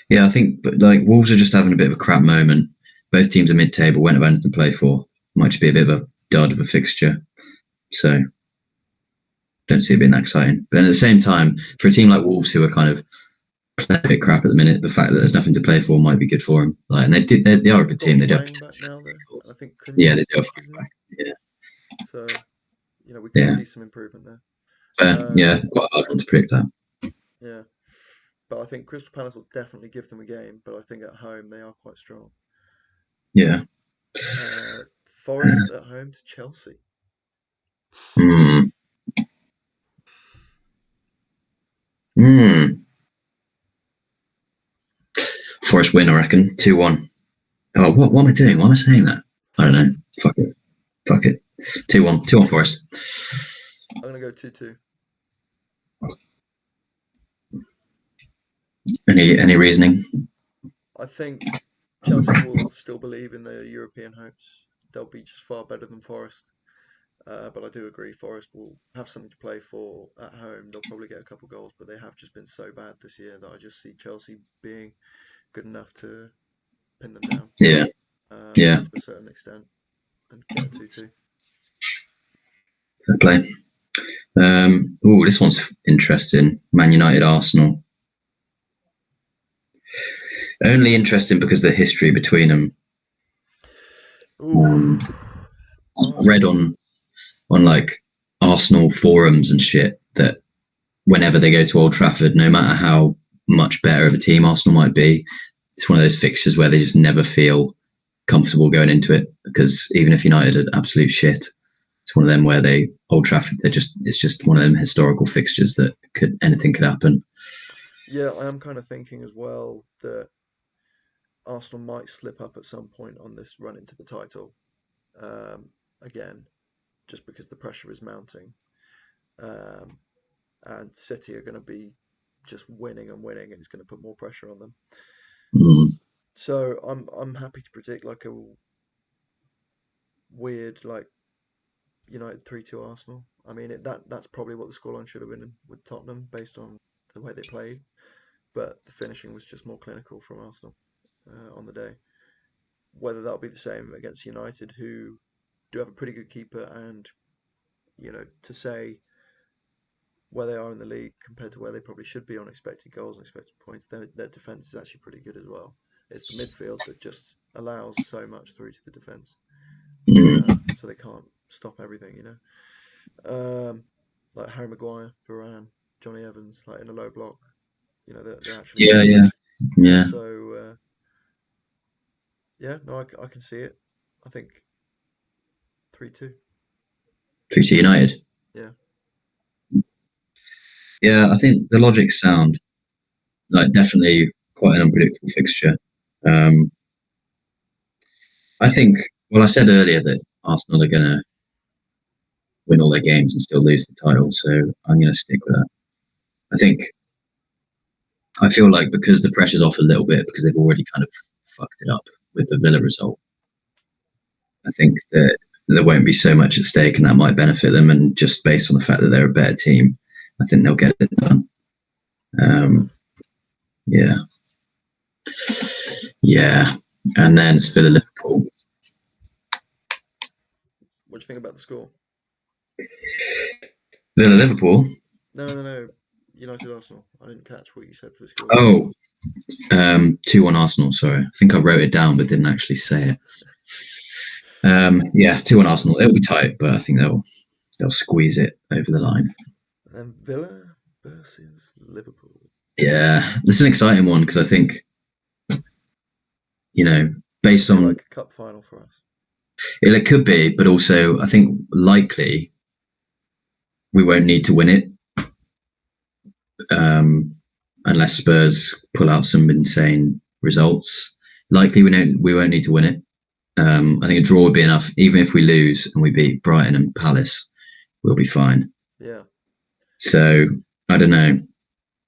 [SPEAKER 2] Yeah, I think, but Wolves are just having a bit of a crap moment. Both teams are mid-table, won't have anything to play for. Might just be a bit of a dud of a fixture. So, don't see it being that exciting. But at the same time, for a team like Wolves, who are kind of playing a bit crap at the minute, the fact that there's nothing to play for might be good for them. And they are a good team. They do.
[SPEAKER 1] I think.
[SPEAKER 2] Yeah, they do. Yeah.
[SPEAKER 1] So, we can see some improvement there.
[SPEAKER 2] Quite hard one to predict that.
[SPEAKER 1] Yeah, but I think Crystal Palace will definitely give them a game. But I think at home they are quite strong.
[SPEAKER 2] Yeah.
[SPEAKER 1] Forest at home to Chelsea.
[SPEAKER 2] Forest win, I reckon. 2-1. Oh, what am I doing? Why am I saying that? I don't know. Fuck it. 2-1. 2-1 Forest.
[SPEAKER 1] I'm going to go 2-2.
[SPEAKER 2] Any reasoning?
[SPEAKER 1] I think Chelsea will still believe in their European hopes. They'll be just far better than Forest. But I do agree, Forest will have something to play for at home. They'll probably get a couple goals, but they have just been so bad this year that I just see Chelsea being good enough to pin them down.
[SPEAKER 2] Yeah. Yeah.
[SPEAKER 1] To a certain extent, and get a 2-2.
[SPEAKER 2] Fair play. This one's interesting. Man United, Arsenal. Only interesting because of the history between them. I've read on like Arsenal forums and shit that whenever they go to Old Trafford, no matter how much better of a team Arsenal might be, it's one of those fixtures where they just never feel comfortable going into it, because even if United are absolute shit, it's one of them where Old Trafford, it's just one of them historical fixtures that anything could happen.
[SPEAKER 1] Yeah, I am kind of thinking as well that Arsenal might slip up at some point on this run into the title. Again, just because the pressure is mounting. And City are going to be just winning and winning, and it's going to put more pressure on them. So I'm happy to predict like a weird like United 3-2 Arsenal. I mean that's probably what the scoreline should have been with Tottenham based on the way they played, but the finishing was just more clinical from Arsenal on the day. Whether that'll be the same against United, who do have a pretty good keeper, and to say where they are in the league compared to where they probably should be on expected goals and expected points, their defense is actually pretty good as well. It's the midfield that just allows so much through to the defense, so they can't stop everything. Like Harry Maguire, Varane, Johnny Evans, like in a low block. They're actually
[SPEAKER 2] Yeah.
[SPEAKER 1] So no, I can see it. I think 3-2.
[SPEAKER 2] 3-2 United.
[SPEAKER 1] Yeah.
[SPEAKER 2] Yeah, I think the logic's sound. Like, definitely quite an unpredictable fixture. I think, I said earlier that Arsenal are going to win all their games and still lose the title, so I'm going to stick with that. I feel like because the pressure's off a little bit, because they've already kind of fucked it up with the Villa result, I think that there won't be so much at stake, and that might benefit them. And just based on the fact that they're a better team, I think they'll get it done. Yeah. And then it's Villa Liverpool.
[SPEAKER 1] What do you think about the score?
[SPEAKER 2] Villa Liverpool?
[SPEAKER 1] No. United Arsenal. I didn't catch what you said for the score.
[SPEAKER 2] 2-1 Arsenal. Sorry, I think I wrote it down but didn't actually say it. 2-1 Arsenal. It'll be tight, but I think they'll squeeze it over the line.
[SPEAKER 1] And Villa versus Liverpool.
[SPEAKER 2] Yeah, this is an exciting one because I think, based on
[SPEAKER 1] like a cup final for us.
[SPEAKER 2] It could be, but also I think likely we won't need to win it unless Spurs pull out some insane results. Likely we won't need to win it. I think a draw would be enough. Even if we lose and we beat Brighton and Palace, we'll be fine.
[SPEAKER 1] Yeah.
[SPEAKER 2] So I don't know.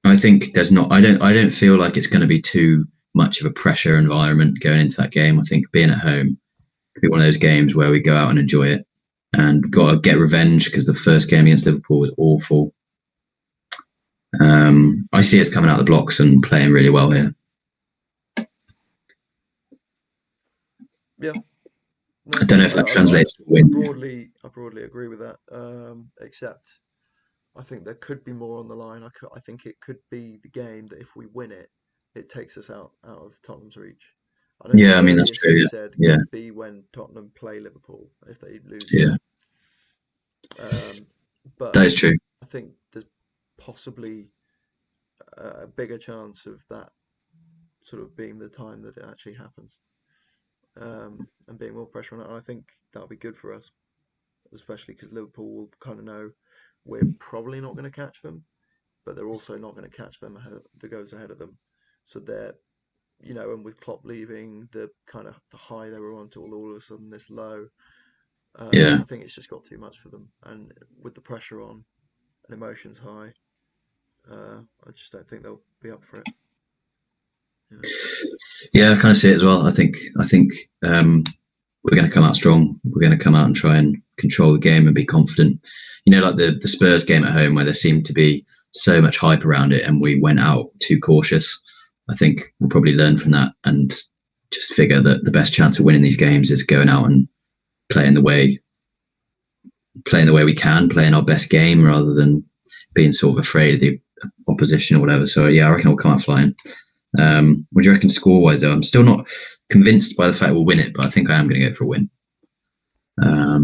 [SPEAKER 2] I think I don't feel like it's going to be too much of a pressure environment going into that game. I think being at home could be one of those games where we go out and enjoy it, and got to get revenge because the first game against Liverpool was awful. I see us coming out of the blocks and playing really well here.
[SPEAKER 1] Yeah.
[SPEAKER 2] No, I don't know if that translates to win.
[SPEAKER 1] I broadly agree with that. Except I think there could be more on the line. I think it could be the game that if we win it, it takes us out of Tottenham's reach.
[SPEAKER 2] I mean that's true.
[SPEAKER 1] You said could be when Tottenham play Liverpool if they lose.
[SPEAKER 2] Yeah.
[SPEAKER 1] But
[SPEAKER 2] that is true.
[SPEAKER 1] I think there's possibly a bigger chance of that sort of being the time that it actually happens, and being more pressure on it. And I think that'll be good for us, especially because Liverpool will kind of know we're probably not going to catch them, but they're also not going to catch them the goals ahead of them. So they're and with Klopp leaving, the kind of the high they were on to all of a sudden this low.
[SPEAKER 2] Yeah.
[SPEAKER 1] I think it's just got too much for them, and with the pressure on and emotions high, I just don't think they'll be up for it.
[SPEAKER 2] Yeah, I kind of see it as well. I think we're going to come out strong. We're going to come out and try and control the game and be confident. Like the Spurs game at home, where there seemed to be so much hype around it, and we went out too cautious. I think we'll probably learn from that and just figure that the best chance of winning these games is going out and playing the way we can, playing our best game rather than being sort of afraid of the opposition or whatever. So yeah, I reckon we'll come out flying. What do you reckon score-wise, though? I'm still not convinced by the fact we'll win it, but I think I am going to go for a win. I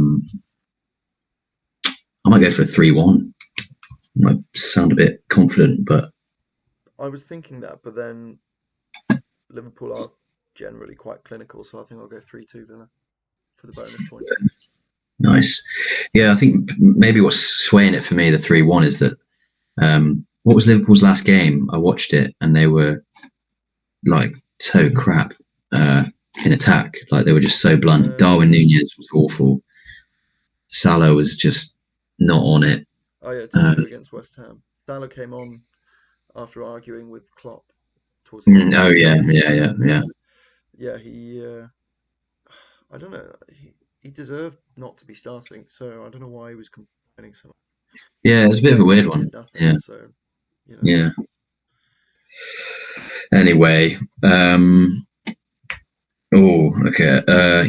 [SPEAKER 2] might go for a 3-1. Might sound a bit confident, but...
[SPEAKER 1] I was thinking that, but then Liverpool are generally quite clinical, so I think I'll go 3-2 Villa for the bonus point.
[SPEAKER 2] Nice. Yeah, I think maybe what's swaying it for me, the 3-1, is that what was Liverpool's last game? I watched it, and they were like so crap in attack. Like they were just so blunt. Darwin Núñez was awful. Salah was just not on it.
[SPEAKER 1] Oh yeah, 2-2 against West Ham. Salah came on after arguing with Klopp towards the end.
[SPEAKER 2] Oh yeah.
[SPEAKER 1] Yeah, he I don't know. He deserved not to be starting, so I don't know why he was complaining so much.
[SPEAKER 2] Yeah, it's a bit of a weird one. Yeah.
[SPEAKER 1] So,
[SPEAKER 2] Yeah. Anyway,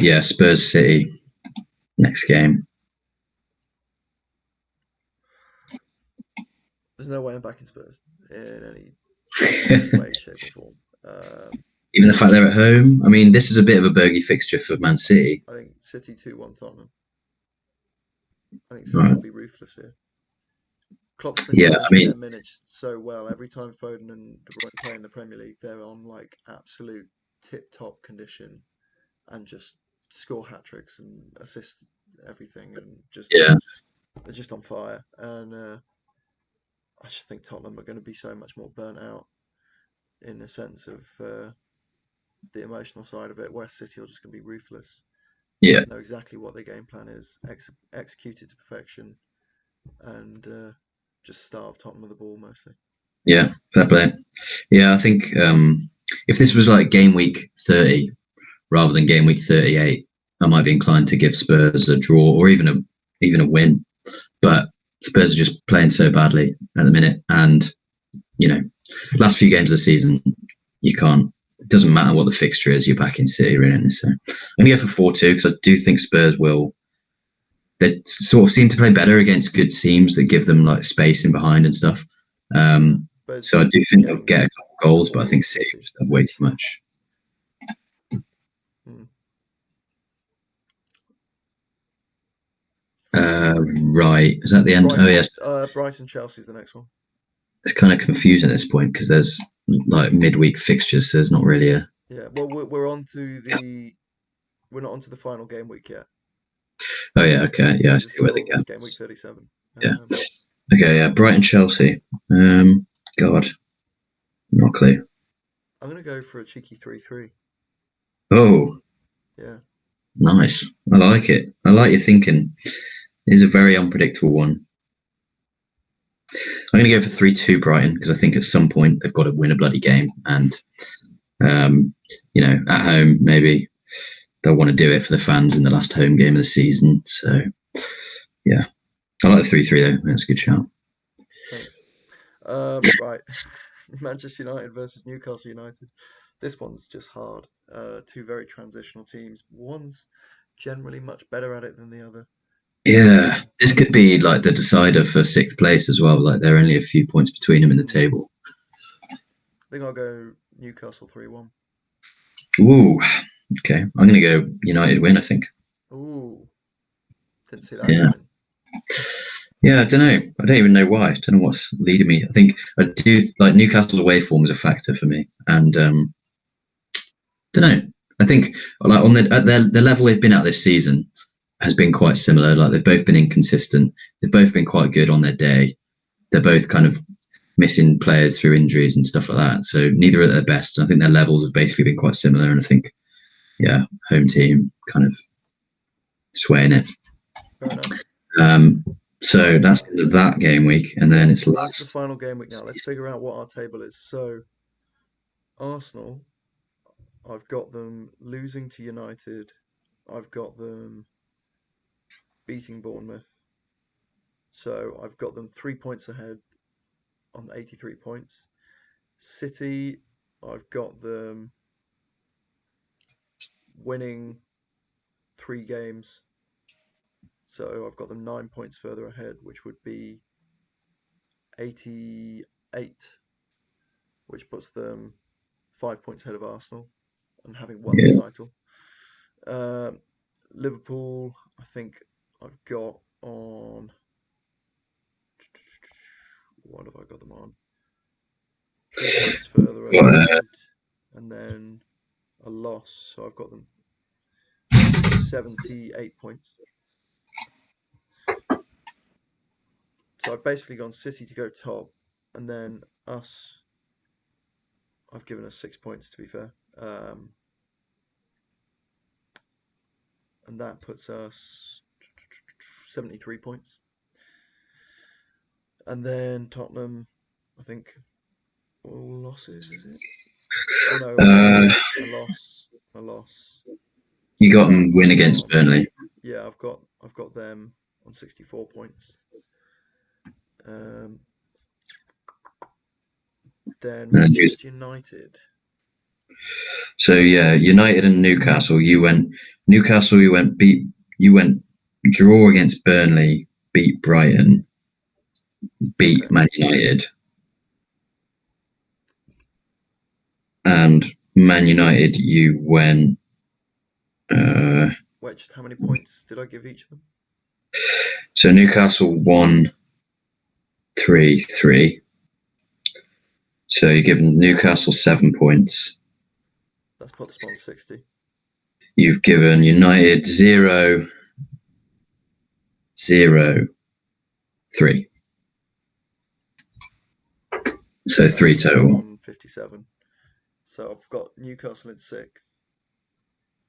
[SPEAKER 2] yeah, Spurs City next game.
[SPEAKER 1] There's no way I'm backing Spurs in any way, shape, or form.
[SPEAKER 2] Even the fact they're at home. I mean, this is a bit of a bogey fixture for Man City.
[SPEAKER 1] I think City 2-1 Tottenham. I think City will be ruthless here. Klopp's been managed so well. Every time Foden and De Bruyne play in the Premier League, they're on like absolute tip-top condition and just score hat-tricks and assist everything, and they're just on fire. And I just think Tottenham are going to be so much more burnt out in the sense of the emotional side of it, where City are just going to be ruthless.
[SPEAKER 2] Yeah,
[SPEAKER 1] know exactly what their game plan is, executed to perfection, and just starve Tottenham with the ball mostly.
[SPEAKER 2] Yeah, fair play. Yeah, I think if this was like game week 30 rather than game week 38, I might be inclined to give Spurs a draw or even a win. But Spurs are just playing so badly at the minute, and last few games of the season, you can't. It doesn't matter what the fixture is. You're back in City, really. So I'm going to go for 4-2 because I do think Spurs will. They sort of seem to play better against good teams that give them like space in behind and stuff. So I do think they'll get a couple of goals, but I think City will just have way too much. Right. Is that the end?
[SPEAKER 1] Brighton,
[SPEAKER 2] oh, yes.
[SPEAKER 1] Brighton Chelsea's the next one.
[SPEAKER 2] It's kind of confusing at this point because there's like midweek fixtures, so there's not really a...
[SPEAKER 1] Yeah, well, we're on to the... We're not onto the final game week yet.
[SPEAKER 2] Oh, yeah, okay. Yeah, I see where they go.
[SPEAKER 1] Game week 37.
[SPEAKER 2] Yeah. Okay, yeah. Brighton Chelsea. God. Not a clue.
[SPEAKER 1] I'm going to go for a cheeky 3-3.
[SPEAKER 2] Oh.
[SPEAKER 1] Yeah.
[SPEAKER 2] Nice. I like it. I like your thinking. It's a very unpredictable one. I'm going to go for 3-2 Brighton because I think at some point they've got to win a bloody game, and at home maybe they'll want to do it for the fans in the last home game of the season. So yeah, I like the 3-3 though. That's a good shout.
[SPEAKER 1] Right, Manchester United versus Newcastle United. This one's just hard. Two very transitional teams. One's generally much better at it than the other.
[SPEAKER 2] Yeah, this could be like the decider for 6th place as well. Like there are only a few points between them in the table.
[SPEAKER 1] I think I'll go Newcastle 3-1.
[SPEAKER 2] Ooh, okay. I'm going to go United win, I think.
[SPEAKER 1] Ooh, didn't see that.
[SPEAKER 2] Yeah. Yeah, I don't know. I don't even know why. I don't know what's leading me. I think I do like Newcastle's away form is a factor for me, and don't know. I think like on the level they've been at this season has been quite similar. Like they've both been inconsistent. They've both been quite good on their day. They're both kind of missing players through injuries and stuff like that. So neither are at their best. I think their levels have basically been quite similar, and I think, yeah, home team kind of swaying it.
[SPEAKER 1] Fair enough.
[SPEAKER 2] So that's that game week, and then it's
[SPEAKER 1] That's the
[SPEAKER 2] last.
[SPEAKER 1] final game week now. Let's figure out what our table is. So Arsenal, I've got them losing to United. I've got them beating Bournemouth. So I've got them 3 points ahead on 83 points. City, I've got them winning 3 games. So I've got them 9 points further ahead, which would be 88, which puts them 5 points ahead of Arsenal and having won the title. Liverpool, I think I've got on. What have I got them on? 3 points further ahead, and then a loss. So I've got them 78 points. So I've basically gone City to go top, and then us. I've given us 6 points, to be fair. And that puts us 73 points. And then Tottenham, I think, all losses, is it? Oh no, a loss.
[SPEAKER 2] You got them win against Burnley.
[SPEAKER 1] Yeah, I've got them on 64 points. Then Manchester United.
[SPEAKER 2] So yeah, United and Newcastle. You went draw against Burnley, beat Brighton, beat Man United, and Man United. You went.
[SPEAKER 1] Wait, just how many points did I give each of them?
[SPEAKER 2] So Newcastle won 3-3. So you've given Newcastle 7 points.
[SPEAKER 1] That's put us on 60.
[SPEAKER 2] You've given United 0, 0, 3. So 3 total.
[SPEAKER 1] 57. So I've got Newcastle in 6th.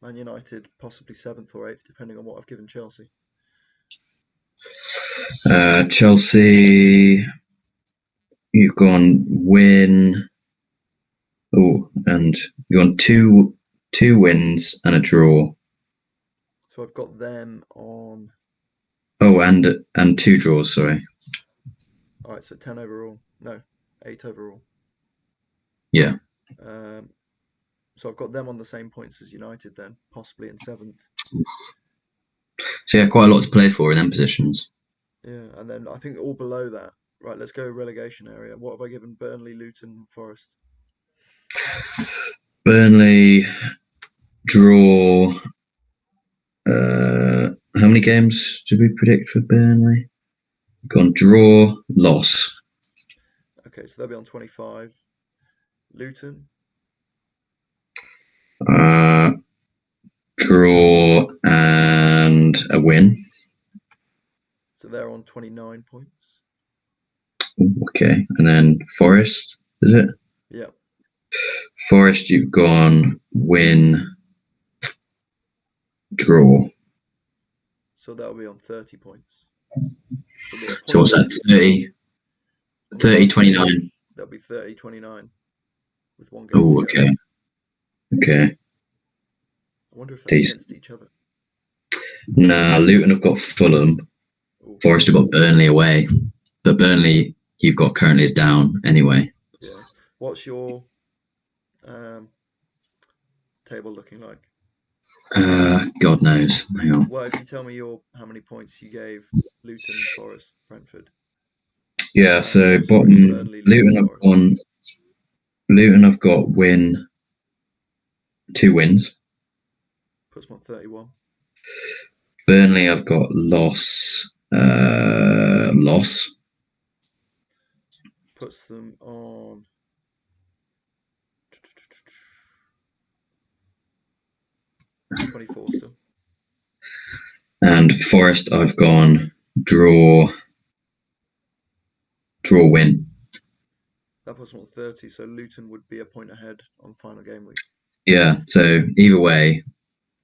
[SPEAKER 1] Man United possibly 7th or 8th, depending on what I've given Chelsea.
[SPEAKER 2] Chelsea, you've gone win. Oh, and you've gone two wins and a draw.
[SPEAKER 1] So I've got them on.
[SPEAKER 2] Oh, and 2 draws. Sorry.
[SPEAKER 1] All right, so 10 overall. No, 8 overall.
[SPEAKER 2] Yeah.
[SPEAKER 1] So I've got them on the same points as United then, possibly in 7th.
[SPEAKER 2] So yeah, quite a lot to play for in them positions.
[SPEAKER 1] Yeah, and then I think all below that. Right, let's go relegation area. What have I given Burnley, Luton, Forest?
[SPEAKER 2] Burnley draw. How many games did we predict for Burnley? Gone draw, loss.
[SPEAKER 1] Okay, so they'll be on 25. Luton.
[SPEAKER 2] Draw and a win.
[SPEAKER 1] So they're on 29 points.
[SPEAKER 2] Okay, and then Forest, is it?
[SPEAKER 1] Yeah.
[SPEAKER 2] Forest, you've gone win, draw.
[SPEAKER 1] So that'll be on 30 points.
[SPEAKER 2] So what's that? 30, 29.
[SPEAKER 1] That'll be 30, 29 with 1 game.
[SPEAKER 2] Oh, okay. Okay.
[SPEAKER 1] I wonder if that's against each other.
[SPEAKER 2] Nah, Luton have got Fulham. Ooh. Forest have got Burnley away. But Burnley, you've got currently is down anyway.
[SPEAKER 1] Yeah. What's your table looking like?
[SPEAKER 2] God knows. Hang on.
[SPEAKER 1] Well, if you tell me how many points you gave Luton, Forest, Brentford.
[SPEAKER 2] Yeah, so bottom Burnley, Luton have got win, 2 wins.
[SPEAKER 1] Puts them on 31.
[SPEAKER 2] Burnley I've got loss.
[SPEAKER 1] Puts them on 24 still.
[SPEAKER 2] And Forest I've gone draw, win.
[SPEAKER 1] That puts them on 30, so Luton would be a point ahead on final game week.
[SPEAKER 2] Yeah. So either way,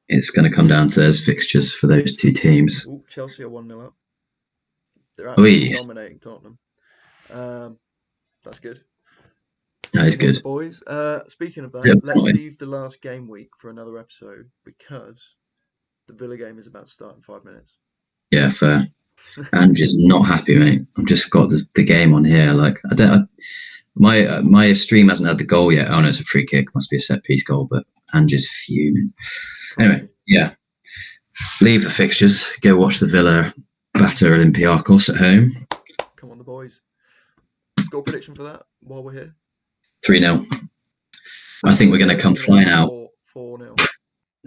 [SPEAKER 2] it's going to come down to those fixtures for those two teams.
[SPEAKER 1] Ooh, Chelsea are 1-0 up. They're
[SPEAKER 2] Oh,
[SPEAKER 1] absolutely
[SPEAKER 2] yeah,
[SPEAKER 1] dominating Tottenham. That's good.
[SPEAKER 2] that is
[SPEAKER 1] Come on, the
[SPEAKER 2] good.
[SPEAKER 1] boys. Speaking of
[SPEAKER 2] Yeah,
[SPEAKER 1] that, let's leave the last game week for another episode because the Villa game is about to start in 5 minutes.
[SPEAKER 2] yeah, fair. I'm just not happy, mate. I've just got the game on here. Like my stream hasn't had the goal yet. Oh no, it's a free kick. Must be a set piece goal. But I'm just fuming.
[SPEAKER 1] Probably.
[SPEAKER 2] Anyway, yeah. Leave the fixtures. Go watch the Villa batter Olympiacos at home.
[SPEAKER 1] Come on, the boys. Score prediction for that while we're here.
[SPEAKER 2] 3-0. I think we're going to come flying out.
[SPEAKER 1] 4-0.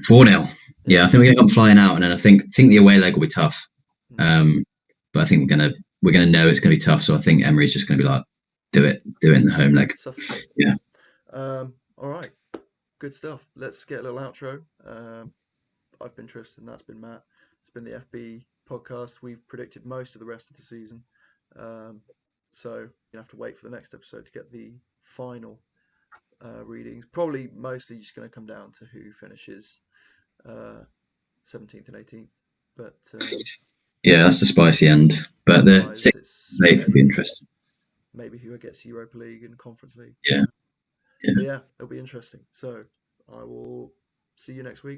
[SPEAKER 2] 4-0. Yeah, I think we're going to come flying out, and then I think the away leg will be tough. But I think we're gonna know it's going to be tough. So I think Emery's just going to be like, do it in the home leg.
[SPEAKER 1] Suffocate.
[SPEAKER 2] Yeah.
[SPEAKER 1] All right. Good stuff. Let's get a little outro. I've been Tristan. That's been Matt. It's been the FB podcast. We've predicted most of the rest of the season. So you have to wait for the next episode to get the final readings. Probably mostly just going to come down to who finishes 17th and 18th. But
[SPEAKER 2] yeah, that's the spicy end. But the 6th and 8th will be interesting.
[SPEAKER 1] Maybe who gets Europa League and Conference League.
[SPEAKER 2] Yeah.
[SPEAKER 1] But yeah, it'll be interesting. So I will see you next week.